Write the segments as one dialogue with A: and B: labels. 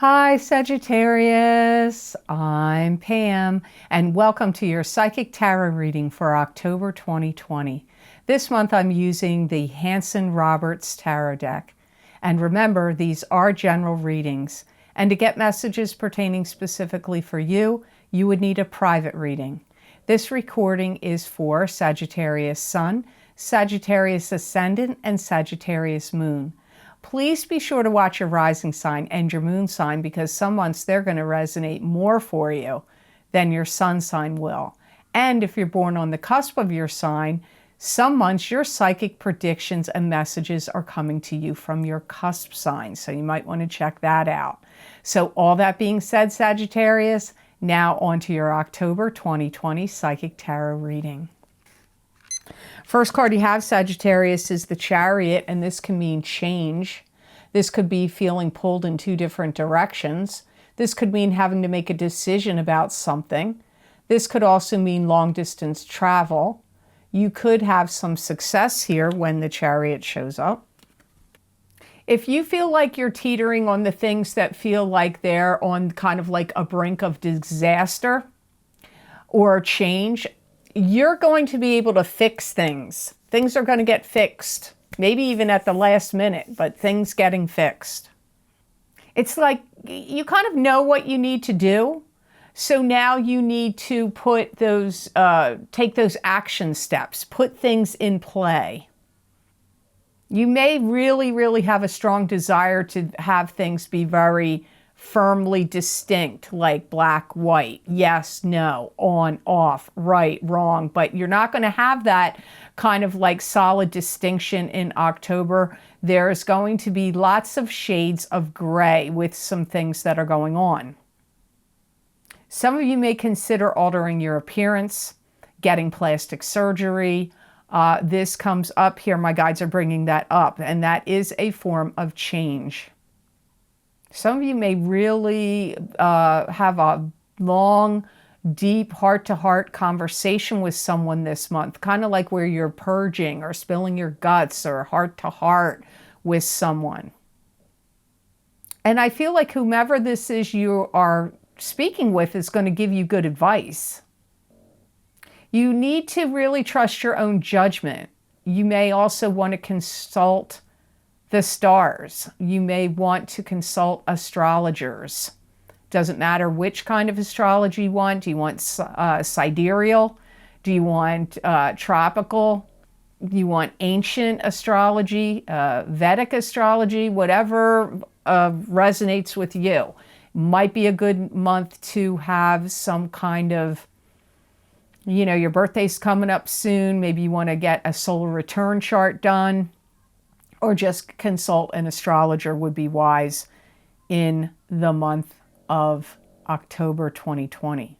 A: Hi Sagittarius, I'm Pam and welcome to your Psychic Tarot reading for October 2020. This month I'm using the Hanson-Roberts Tarot deck. And remember, these are general readings. And to get messages pertaining specifically for you, you would need a private reading. This recording is for Sagittarius Sun, Sagittarius Ascendant, and Sagittarius Moon. Please be sure to watch your rising sign and your moon sign because some months they're going to resonate more for you than your sun sign will. And if you're born on the cusp of your sign, some months your psychic predictions and messages are coming to you from your cusp sign. So you might want to check that out. So all that being said, Sagittarius, now on to your October 2020 Psychic Tarot reading. First card you have, Sagittarius, is the Chariot, and this can mean change. This could be feeling pulled in two different directions. This could mean having to make a decision about something. This could also mean long-distance travel. You could have some success here when the Chariot shows up. If you feel like you're teetering on the things that feel like they're on kind of like a brink of disaster or change, you're going to be able to fix things. Things are going to get fixed, maybe even at the last minute, but things getting fixed. It's like you kind of know what you need to do. So now you need to put those, take those action steps, put things in play. You may really have a strong desire to have things be very firmly distinct, like black, white, yes, no, on, off, right, wrong, but you're not going to have that kind of like solid distinction in October. There's going to be lots of shades of gray with some things that are going on. Some of you may consider altering your appearance, getting plastic surgery. This comes up here. My guides are bringing that up, and that is a form of change. Some of you may really have a long, deep, heart-to-heart conversation with someone this month, kind of like where you're purging or spilling your guts or heart-to-heart with someone. And I feel like whomever this is you are speaking with is going to give you good advice. You need to really trust your own judgment. You may also want to consult the stars. You may want to consult astrologers. Doesn't matter which kind of astrology you want. Do you want sidereal? Do you want tropical? Do you want ancient astrology, Vedic astrology, whatever resonates with you? Might be a good month to have some kind of, you know, your birthday's coming up soon. Maybe you want to get a solar return chart done, or just consult an astrologer would be wise in the month of October 2020.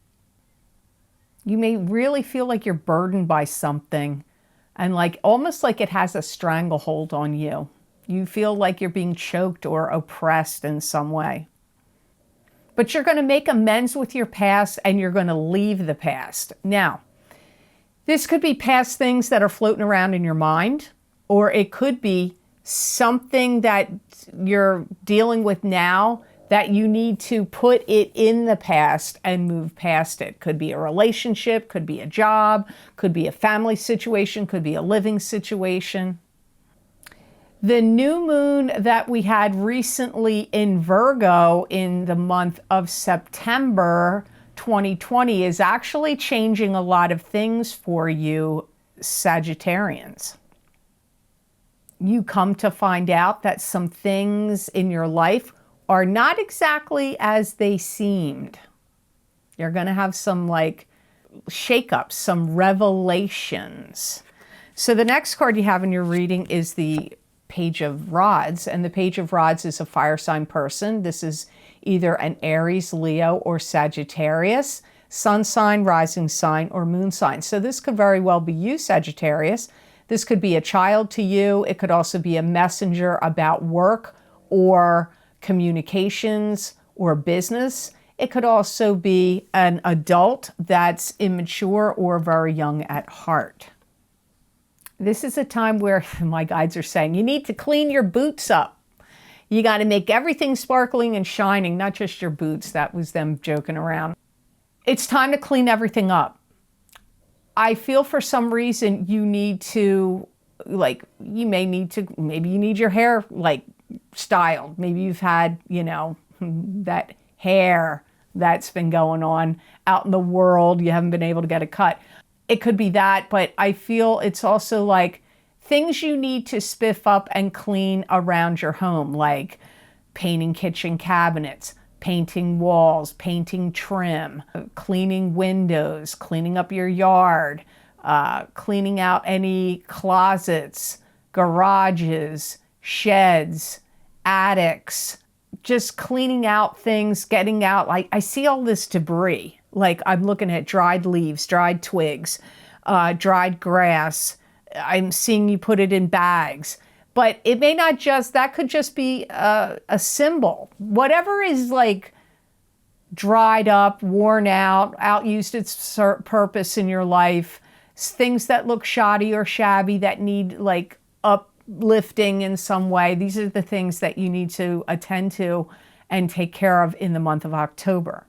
A: You may really feel like you're burdened by something and like almost like it has a stranglehold on you. You feel like you're being choked or oppressed in some way. But you're going to make amends with your past and you're going to leave the past. Now, this could be past things that are floating around in your mind, or it could be something that you're dealing with now that you need to put it in the past and move past it. Could be a relationship, could be a job, could be a family situation, could be a living situation. The new moon that we had recently in Virgo in the month of September 2020 is actually changing a lot of things for you, Sagittarians. You come to find out that some things in your life are not exactly as they seemed. You're going to have some like shakeups, some revelations. So the next card you have in your reading is the Page of Rods, and the Page of Rods is a fire sign person. This is either an Aries, Leo, or Sagittarius, sun sign, rising sign, or moon sign. So this could very well be you, Sagittarius. This could be a child to you. It could also be a messenger about work or communications or business. It could also be an adult that's immature or very young at heart. This is a time where my guides are saying you need to clean your boots up. You got to make everything sparkling and shining, not just your boots. That was them joking around. It's time to clean everything up. I feel for some reason you need to, like, maybe you need your hair, like, styled. Maybe you've had, you know, that hair that's been going on out in the world. You haven't been able to get it cut. It could be that, but I feel it's also like things you need to spiff up and clean around your home, like painting kitchen cabinets, painting walls, painting trim, cleaning windows, cleaning up your yard, cleaning out any closets, garages, sheds, attics, just cleaning out things, getting out. Like, I see all this debris. Like, I'm looking at dried leaves, dried twigs, dried grass. I'm seeing you put it in bags. But it may not just, that could just be a symbol. Whatever is like dried up, worn out, outused its purpose in your life, things that look shoddy or shabby that need like uplifting in some way. These are the things that you need to attend to and take care of in the month of October.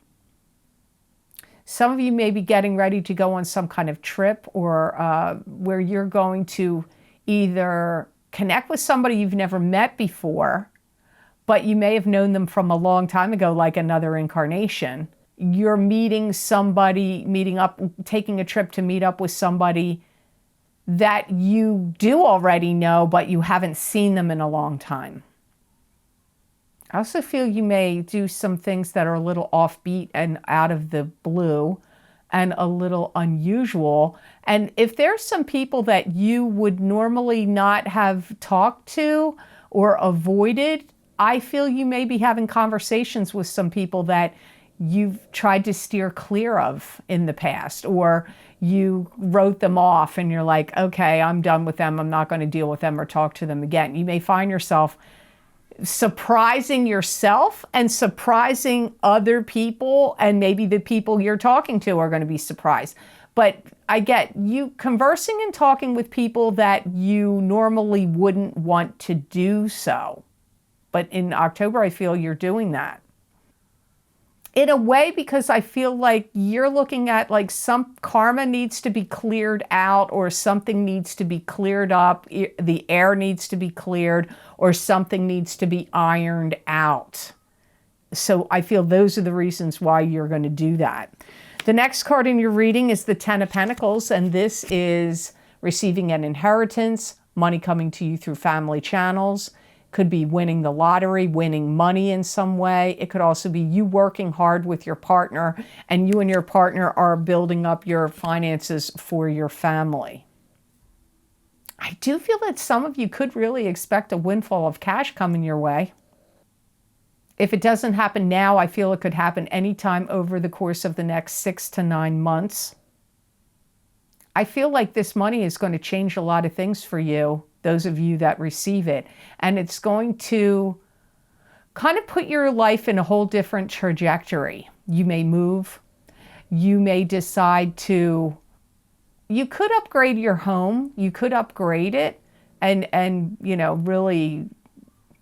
A: Some of you may be getting ready to go on some kind of trip or where you're going to either connect with somebody you've never met before, but you may have known them from a long time ago, like another incarnation. You're meeting somebody, meeting up, taking a trip to meet up with somebody that you do already know, but you haven't seen them in a long time. I also feel you may do some things that are a little offbeat and out of the blue and a little unusual. And if there's some people that you would normally not have talked to or avoided, I feel you may be having conversations with some people that you've tried to steer clear of in the past, or you wrote them off and you're like, okay, I'm done with them. I'm not going to deal with them or talk to them again. You may find yourself surprising yourself and surprising other people, and maybe the people you're talking to are going to be surprised. But I get you conversing and talking with people that you normally wouldn't want to do so. But in October, I feel you're doing that. In a way, because I feel like you're looking at like some karma needs to be cleared out, or something needs to be cleared up, the air needs to be cleared, or something needs to be ironed out. So I feel those are the reasons why you're going to do that. The next card in your reading is the Ten of Pentacles, and this is receiving an inheritance, money coming to you through family channels. Could be winning the lottery, winning money in some way. It could also be you working hard with your partner, and you and your partner are building up your finances for your family. I do feel that some of you could really expect a windfall of cash coming your way. If it doesn't happen now, I feel it could happen anytime over the course of the next 6 to 9 months. I feel like this money is going to change a lot of things for you, those of you that receive it. And it's going to kind of put your life in a whole different trajectory. You may move. You may decide to, you could upgrade your home. You could upgrade it and you know, really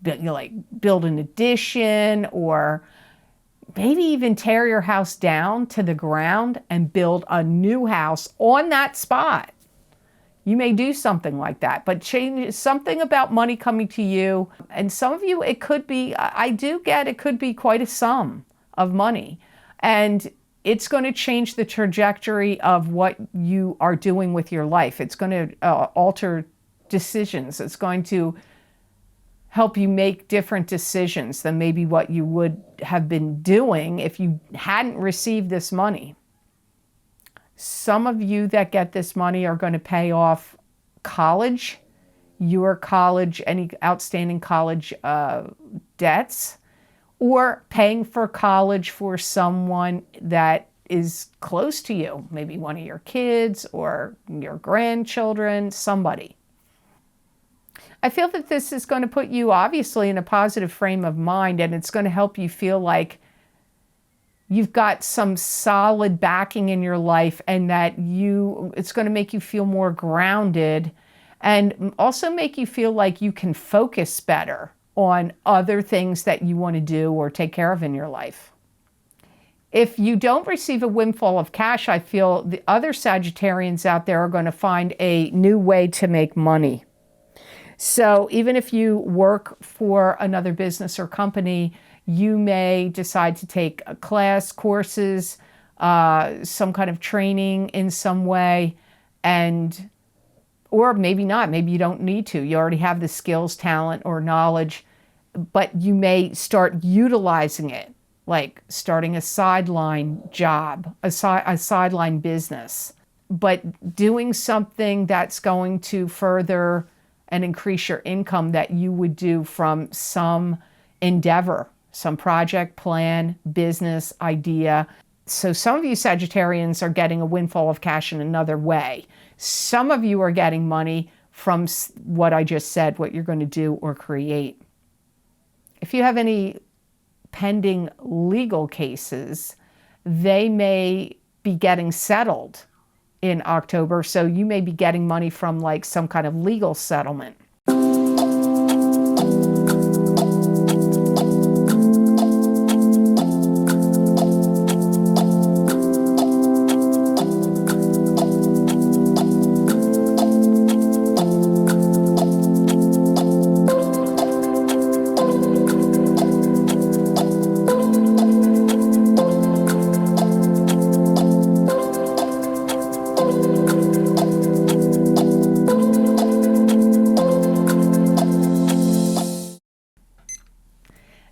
A: like build an addition, or maybe even tear your house down to the ground and build a new house on that spot. You may do something like that, but change something about money coming to you. And some of you, it could be, I do get, it could be quite a sum of money. And it's going to change the trajectory of what you are doing with your life. It's going to alter decisions. It's going to help you make different decisions than maybe what you would have been doing if you hadn't received this money. Some of you that get this money are going to pay off college, your college, any outstanding college debts, or paying for college for someone that is close to you, maybe one of your kids or your grandchildren, somebody. I feel that this is going to put you obviously in a positive frame of mind, and it's going to help you feel like you've got some solid backing in your life, and that it's going to make you feel more grounded, and also make you feel like you can focus better on other things that you want to do or take care of in your life. If you don't receive a windfall of cash, I feel the other Sagittarians out there are going to find a new way to make money. So even if you work for another business or company, you may decide to take a class, courses, some kind of training in some way, or maybe not. Maybe you don't need to. You already have the skills, talent, or knowledge, but you may start utilizing it, like starting a sideline job, a sideline business, but doing something that's going to further and increase your income that you would do from some endeavor, some project, plan, business, idea. So some of you Sagittarians are getting a windfall of cash in another way. Some of you are getting money from what I just said, what you're going to do or create. If you have any pending legal cases, they may be getting settled in October. So you may be getting money from like some kind of legal settlement.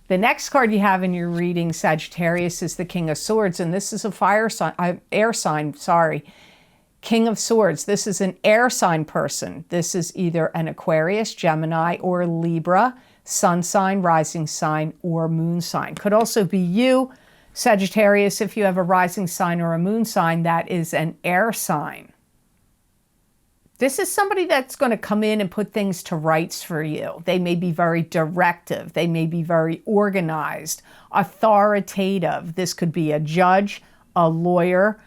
A: The next card you have in your reading, Sagittarius, is the King of Swords, and this is a air sign, King of Swords. This is an air sign person. This is either an Aquarius, Gemini, or Libra, sun sign, rising sign, or moon sign. Could also be you, Sagittarius, if you have a rising sign or a moon sign that is an air sign. This is somebody that's going to come in and put things to rights for you. They may be very directive. They may be very organized, authoritative. This could be a judge, a lawyer,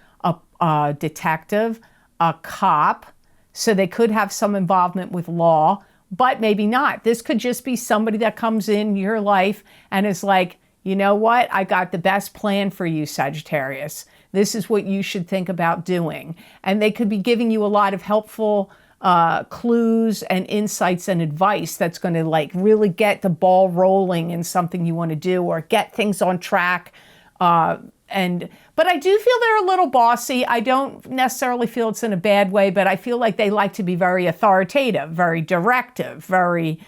A: a detective, a cop. So they could have some involvement with law, but maybe not. This could just be somebody that comes in your life and is like, you know what? I got the best plan for you, Sagittarius. This is what you should think about doing. And they could be giving you a lot of helpful clues and insights and advice that's going to like really get the ball rolling in something you want to do or get things on track. But I do feel they're a little bossy. I don't necessarily feel it's in a bad way, but I feel like they like to be very authoritative, very directive, very,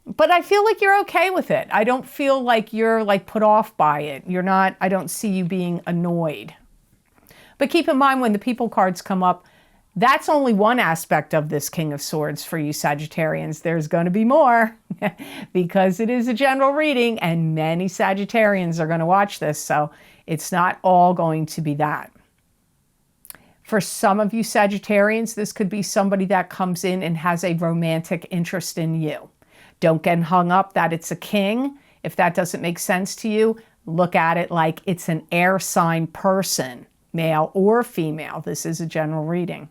A: but I feel like you're okay with it. I don't feel like you're like put off by it. You're not, I don't see you being annoyed. But keep in mind when the people cards come up, that's only one aspect of this King of Swords for you Sagittarians. There's going to be more because it is a general reading and many Sagittarians are going to watch this. So it's not all going to be that. For some of you Sagittarians, this could be somebody that comes in and has a romantic interest in you. Don't get hung up that it's a king. If that doesn't make sense to you, look at it like it's an air sign person, male or female. This is a general reading.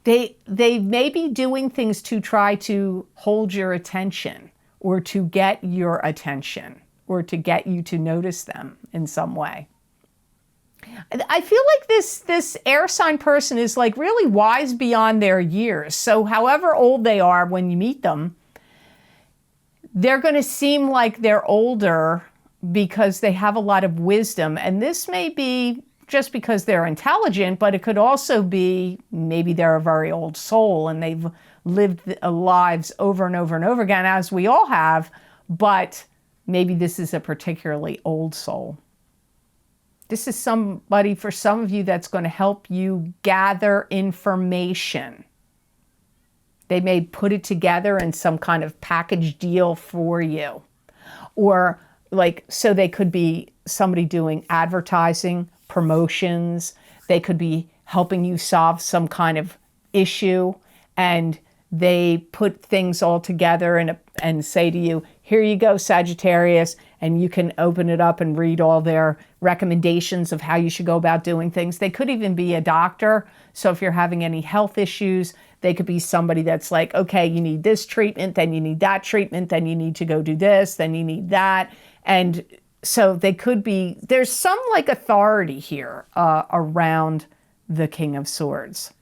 A: They may be doing things to try to hold your attention or to get your attention or to get you to notice them in some way. I feel like this air sign person is like really wise beyond their years. So however old they are when you meet them, they're going to seem like they're older because they have a lot of wisdom. And this may be just because they're intelligent, but it could also be maybe they're a very old soul and they've lived lives over and over and over again, as we all have, but maybe this is a particularly old soul. This is somebody, for some of you, that's going to help you gather information. They may put it together in some kind of package deal for you. Or so they could be somebody doing advertising, promotions. They could be helping you solve some kind of issue. And they put things all together and say to you, here you go, Sagittarius. And you can open it up and read all their recommendations of how you should go about doing things. They could even be a doctor. So if you're having any health issues, They could be somebody that's like, okay, you need this treatment, then you need that treatment, then you need to go do this, then you need that. And so they could be, there's some like authority here around the King of Swords.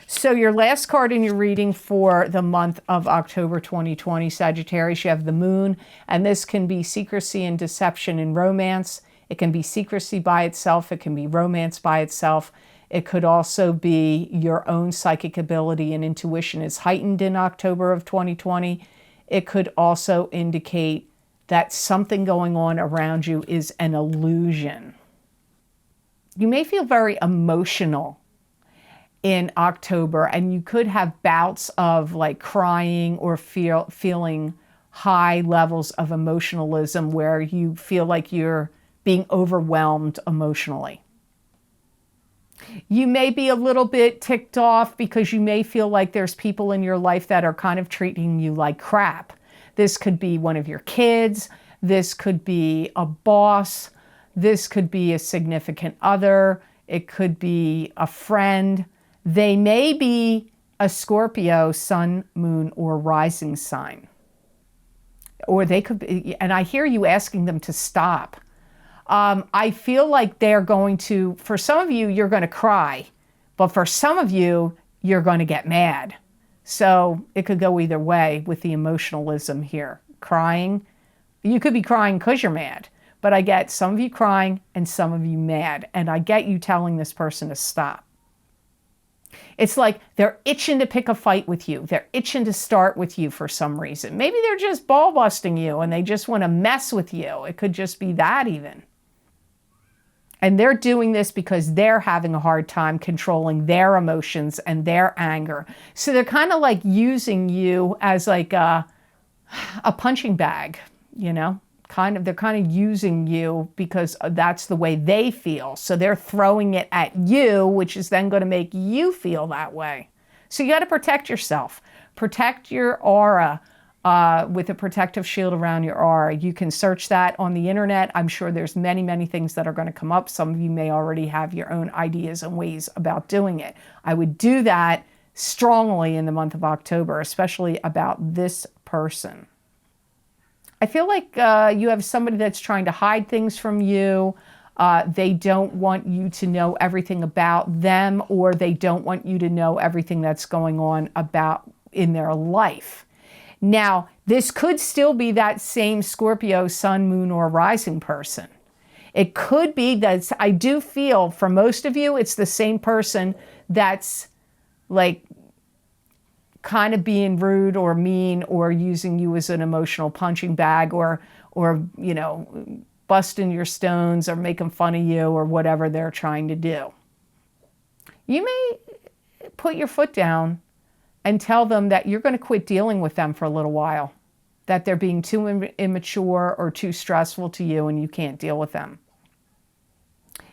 A: So your last card in your reading for the month of October 2020, Sagittarius, you have the Moon, and this can be secrecy and deception in romance. It can be secrecy by itself. It can be romance by itself. It could also be your own psychic ability and intuition is heightened in October of 2020. It could also indicate that something going on around you is an illusion. You may feel very emotional in October, and you could have bouts of like crying or feeling high levels of emotionalism where you feel like you're being overwhelmed emotionally. You may be a little bit ticked off because you may feel like there's people in your life that are kind of treating you like crap. This could be one of your kids. This could be a boss. This could be a significant other. It could be a friend. They may be a Scorpio, sun, moon, or rising sign. Or they could be, and I hear you asking them to stop. I feel like they're going to, for some of you, you're going to cry. But for some of you, you're going to get mad. So it could go either way with the emotionalism here. Crying, you could be crying because you're mad. But I get some of you crying and some of you mad. And I get you telling this person to stop. It's like they're itching to pick a fight with you. They're itching to start with you for some reason. Maybe they're just ball busting you and they just want to mess with you. It could just be that even. And they're doing this because they're having a hard time controlling their emotions and their anger. So they're kind of like using you as like a punching bag, you know? They're kind of using you because that's the way they feel. So they're throwing it at you, which is then going to make you feel that way. So you got to protect yourself. Protect your aura with a protective shield around your aura. You can search that on the internet. I'm sure there's many, many things that are going to come up. Some of you may already have your own ideas and ways about doing it. I would do that strongly in the month of October, especially about this person. I feel like you have somebody that's trying to hide things from you. They don't want you to know everything about them, or they don't want you to know everything that's going on in their life. Now, this could still be that same Scorpio, sun, moon, or rising person. It could be that I do feel for most of you, it's the same person that's like kind of being rude or mean or using you as an emotional punching bag or you know, busting your stones or making fun of you or whatever they're trying to do. You may put your foot down and tell them that you're going to quit dealing with them for a little while, that they're being too immature or too stressful to you and you can't deal with them.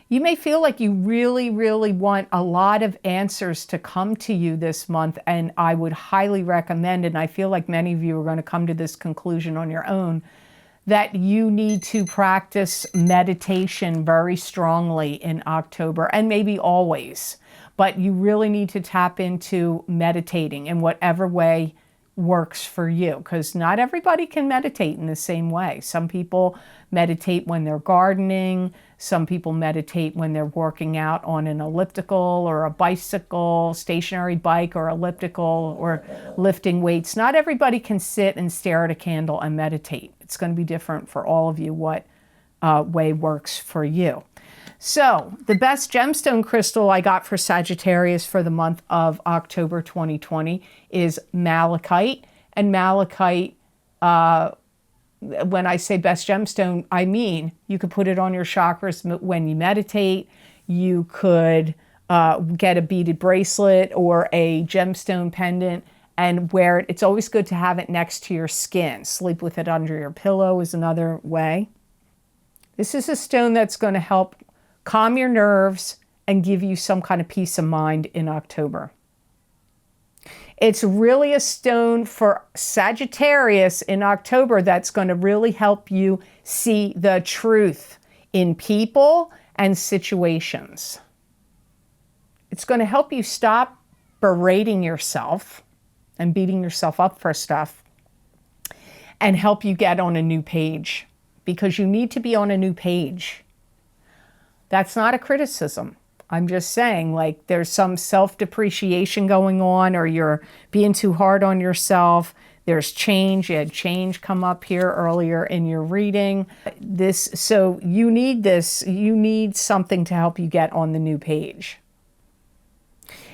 A: You may feel like you really, really want a lot of answers to come to you this month, and I would highly recommend, and I feel like many of you are going to come to this conclusion on your own, that you need to practice meditation very strongly in October, and maybe always. But you really need to tap into meditating in whatever way works for you, because not everybody can meditate in the same way. Some people meditate when they're gardening. Some people meditate when they're working out on an elliptical or a bicycle, stationary bike or elliptical, or lifting weights. Not everybody can sit and stare at a candle and meditate. It's going to be different for all of you what way works for you. So the best gemstone crystal I got for Sagittarius for the month of October 2020 is malachite. And malachite, when I say best gemstone, I mean you could put it on your chakras when you meditate. You could get a beaded bracelet or a gemstone pendant and wear it. It's always good to have it next to your skin. Sleep with it under your pillow is another way. This is a stone that's going to help calm your nerves and give you some kind of peace of mind in October. It's really a stone for Sagittarius in October that's going to really help you see the truth in people and situations. It's going to help you stop berating yourself and beating yourself up for stuff and help you get on a new page, because you need to be on a new page. That's not a criticism. I'm just saying, like, there's some self-depreciation going on, or you're being too hard on yourself. There's change. You had change come up here earlier in your reading. So you need this. You need something to help you get on the new page.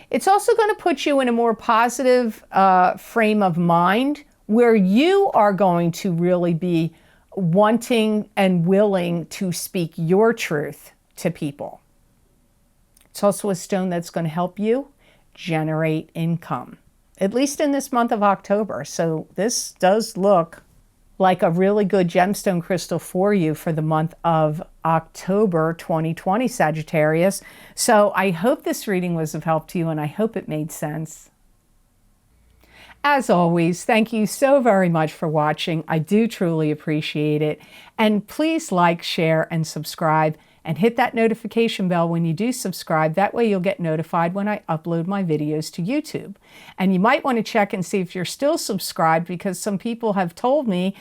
A: It's also going to put you in a more positive frame of mind, where you are going to really be wanting and willing to speak your truth to people. It's also a stone that's going to help you generate income, at least in this month of October. So this does look like a really good gemstone crystal for you for the month of October 2020, Sagittarius. So I hope this reading was of help to you, and I hope it made sense. As always, thank you so very much for watching. I do truly appreciate it. And please like, share, and subscribe, and hit that notification bell when you do subscribe. That way you'll get notified when I upload my videos to YouTube. And you might want to check and see if you're still subscribed, because some people have told me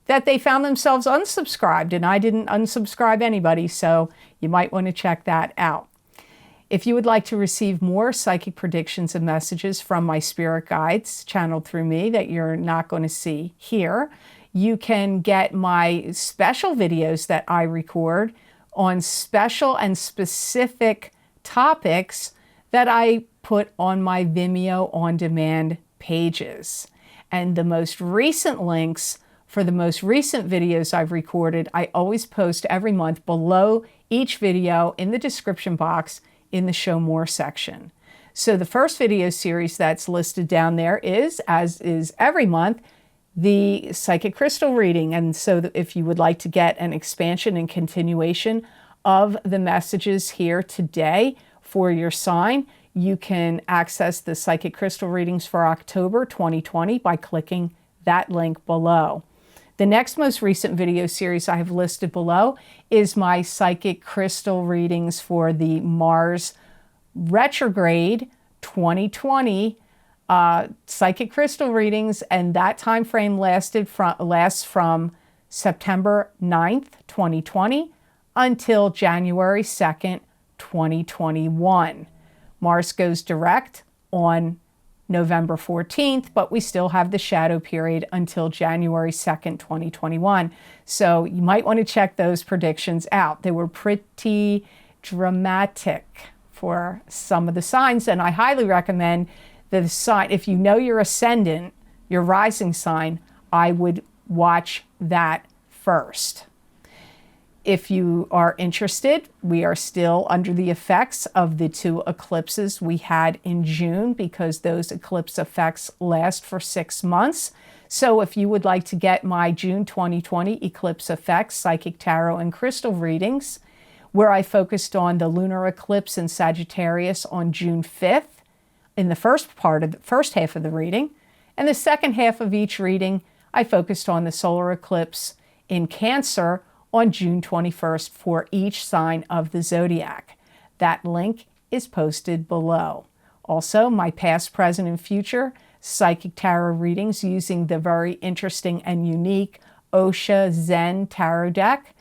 A: that they found themselves unsubscribed, and I didn't unsubscribe anybody, so you might want to check that out. If you would like to receive more psychic predictions and messages from my spirit guides channeled through me that you're not going to see here, you can get my special videos that I record on special and specific topics that I put on my Vimeo on-demand pages. And the most recent links for the most recent videos I've recorded, I always post every month below each video in the description box in the Show More section. So the first video series that's listed down there is, as is every month, the psychic crystal reading. And so if you would like to get an expansion and continuation of the messages here today for your sign, you can access the psychic crystal readings for October 2020 by clicking that link below. The next most recent video series I have listed below is my psychic crystal readings for the Mars retrograde 2020 psychic crystal readings, and that time frame lasts from September 9th, 2020 until January 2nd, 2021. Mars goes direct on November 14th, but we still have the shadow period until January 2nd, 2021. So you might want to check those predictions out. They were pretty dramatic for some of the signs, and I highly recommend the sign, if you know your ascendant, your rising sign, I would watch that first. If you are interested, we are still under the effects of the two eclipses we had in June, because those eclipse effects last for 6 months. So if you would like to get my June 2020 eclipse effects, psychic tarot and crystal readings, where I focused on the lunar eclipse in Sagittarius on June 5th in the first half of the reading, and the second half of each reading, I focused on the solar eclipse in Cancer on June 21st for each sign of the zodiac. That link is posted below. Also, my past, present, and future psychic tarot readings using the very interesting and unique Osha Zen tarot deck.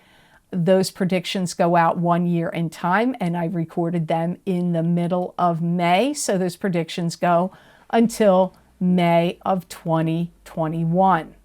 A: Those predictions go out 1 year in time, and I recorded them in the middle of May. So those predictions go until May of 2021.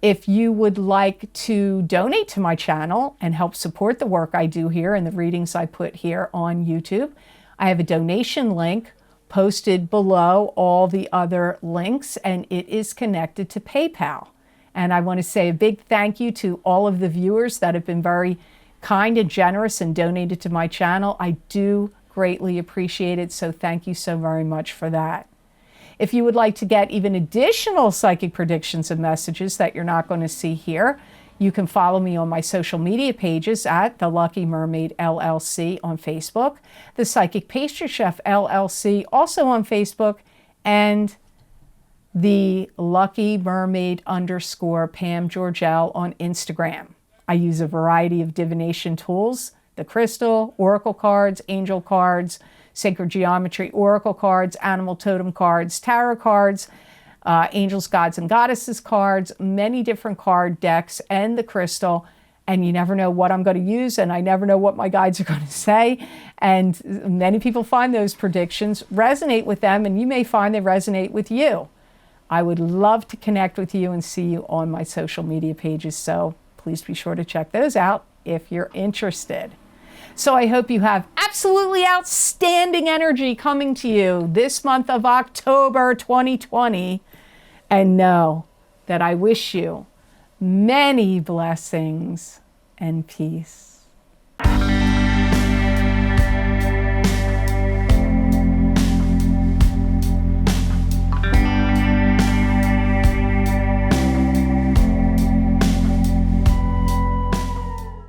A: If you would like to donate to my channel and help support the work I do here and the readings I put here on YouTube, I have a donation link posted below all the other links, and it is connected to PayPal. And I want to say a big thank you to all of the viewers that have been very kind and generous and donated to my channel. I do greatly appreciate it, so thank you so very much for that. If you would like to get even additional psychic predictions and messages that you're not going to see here, you can follow me on my social media pages at The Lucky Mermaid LLC on Facebook, The Psychic Pastry Chef LLC also on Facebook, and The Lucky Mermaid _ Pam Georgel on Instagram. I use a variety of divination tools the crystal, oracle cards, angel cards, sacred geometry, oracle cards, animal totem cards, tarot cards, angels, gods, and goddesses cards, many different card decks, and the crystal. And you never know what I'm going to use, and I never know what my guides are going to say. And many people find those predictions resonate with them, and you may find they resonate with you. I would love to connect with you and see you on my social media pages, so please be sure to check those out if you're interested. So I hope you have absolutely outstanding energy coming to you this month of October 2020, and know that I wish you many blessings and peace.